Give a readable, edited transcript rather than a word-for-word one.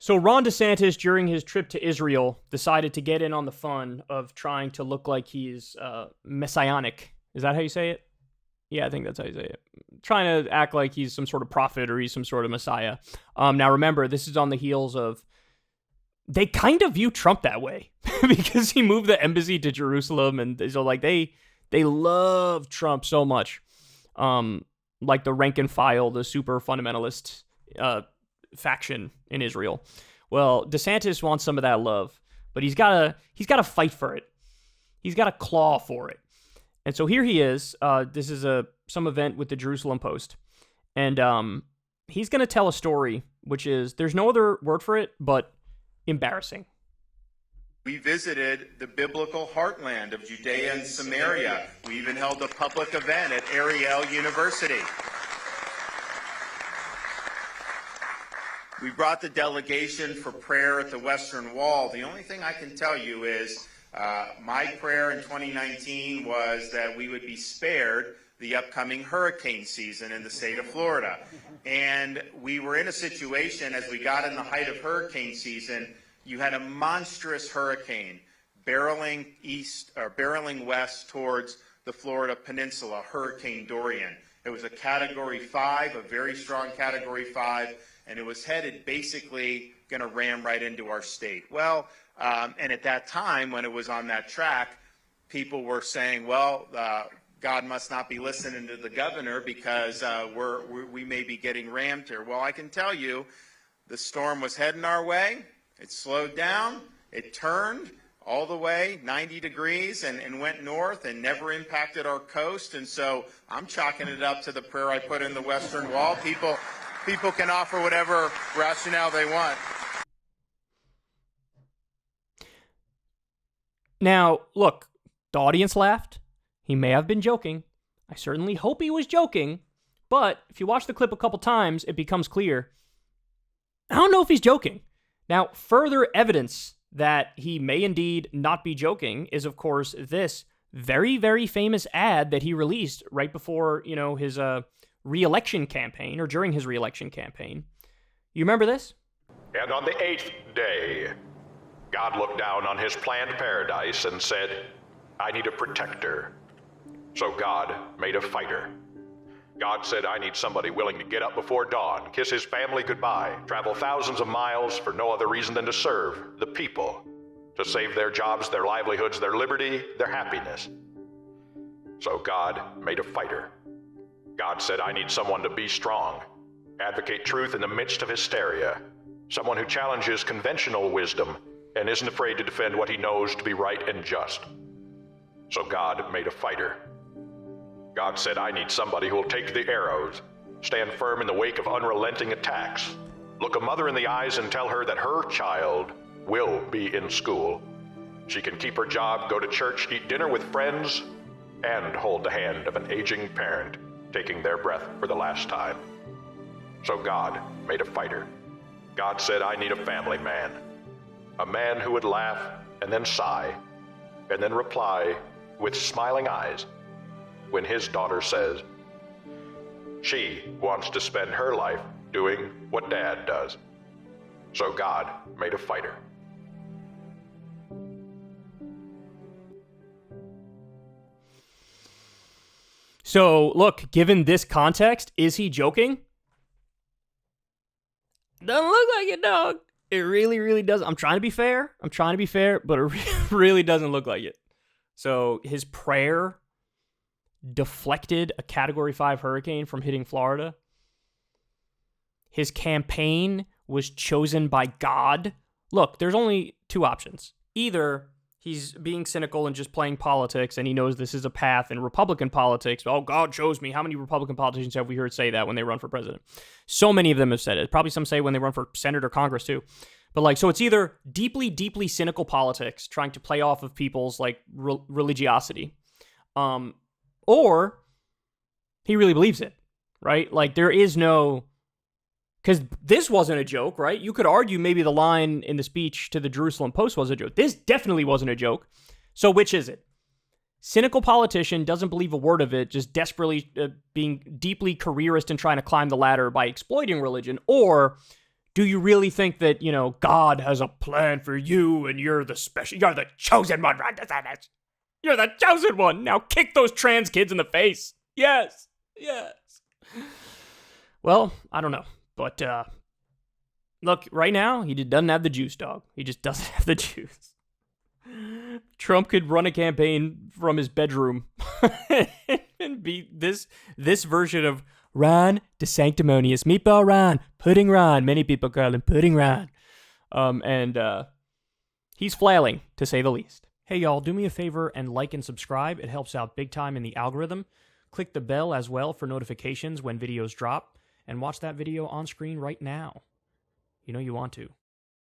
So Ron DeSantis, during his trip to Israel, decided to get in on the fun of trying to look like he's messianic. Is that how you say it? Yeah, I think that's how you say it. Trying to act like he's some sort of prophet or he's some sort of messiah. Now remember, this is on the heels of, they kind of view Trump that way because he moved the embassy to Jerusalem, and so like they love Trump so much. Like the rank and file, the super fundamentalist faction in Israel. Well, DeSantis wants some of that love, but he's got to fight for it. He's got to claw for it. And so here he is. This is some event with the Jerusalem Post, and he's going to tell a story, which is, there's no other word for it, but embarrassing. We visited the biblical heartland of Judea and Samaria. We even held a public event at Ariel University. We brought the delegation for prayer at the Western Wall. The only thing I can tell you is my prayer in 2019 was that we would be spared the upcoming hurricane season in the state of Florida. And we were in a situation, as we got in the height of hurricane season, you had a monstrous hurricane barreling west towards the Florida Peninsula, Hurricane Dorian. It was a Category 5, a very strong Category 5, and it was headed basically going to ram right into our state. Well, and at that time, when it was on that track, people were saying, well, God must not be listening to the governor because we may be getting rammed here. Well, I can tell you, the storm was heading our way. It slowed down, it turned all the way 90 degrees and went north and never impacted our coast. And so I'm chalking it up to the prayer I put in the Western Wall. People can offer whatever rationale they want. Now, look, the audience laughed. He may have been joking. I certainly hope he was joking. But if you watch the clip a couple times, it becomes clear. I don't know if he's joking. Now, further evidence that he may indeed not be joking is, of course, this very, very famous ad that he released right before, his re-election campaign, or during his re-election campaign. You remember this? And on the 8th day, God looked down on his planned paradise and said, I need a protector. So God made a fighter. God said, I need somebody willing to get up before dawn, kiss his family goodbye, travel thousands of miles for no other reason than to serve the people, to save their jobs, their livelihoods, their liberty, their happiness. So God made a fighter. God said, I need someone to be strong, advocate truth in the midst of hysteria, someone who challenges conventional wisdom and isn't afraid to defend what he knows to be right and just. So God made a fighter. God said, I need somebody who will take the arrows, stand firm in the wake of unrelenting attacks, look a mother in the eyes and tell her that her child will be in school. She can keep her job, go to church, eat dinner with friends, and hold the hand of an aging parent taking their breath for the last time. So God made a fighter. God said, I need a family man, a man who would laugh and then sigh, and then reply with smiling eyes when his daughter says she wants to spend her life doing what Dad does. So God made a fighter. So, look, given this context, is he joking? Doesn't look like it, dog. It really, really doesn't. I'm trying to be fair, but it really doesn't look like it. So, his prayer deflected a Category 5 hurricane from hitting Florida. His campaign was chosen by God. Look, there's only two options. Either he's being cynical and just playing politics, and he knows this is a path in Republican politics. Oh, God chose me. How many Republican politicians have we heard say that when they run for president? So many of them have said it. Probably some say when they run for Senate or Congress, too. But, so it's either deeply, deeply cynical politics, trying to play off of people's, religiosity, or he really believes it, right? There is no... Because this wasn't a joke, right? You could argue maybe the line in the speech to the Jerusalem Post was a joke. This definitely wasn't a joke. So which is it? Cynical politician, doesn't believe a word of it, just desperately being deeply careerist and trying to climb the ladder by exploiting religion, or Do you really think that, God has a plan for you and you're the chosen one, right? You're the chosen one. Now kick those trans kids in the face. Yes. Yes. Well, I don't know. But, look, right now, he doesn't have the juice, dog. He just doesn't have the juice. Trump could run a campaign from his bedroom and be this version of Ron DeSanctimonious. Meatball Ron. Pudding Ron. Many people call him Pudding Ron. And he's flailing, to say the least. Hey, y'all, do me a favor and like and subscribe. It helps out big time in the algorithm. Click the bell as well for notifications when videos drop. And watch that video on screen right now. You know you want to.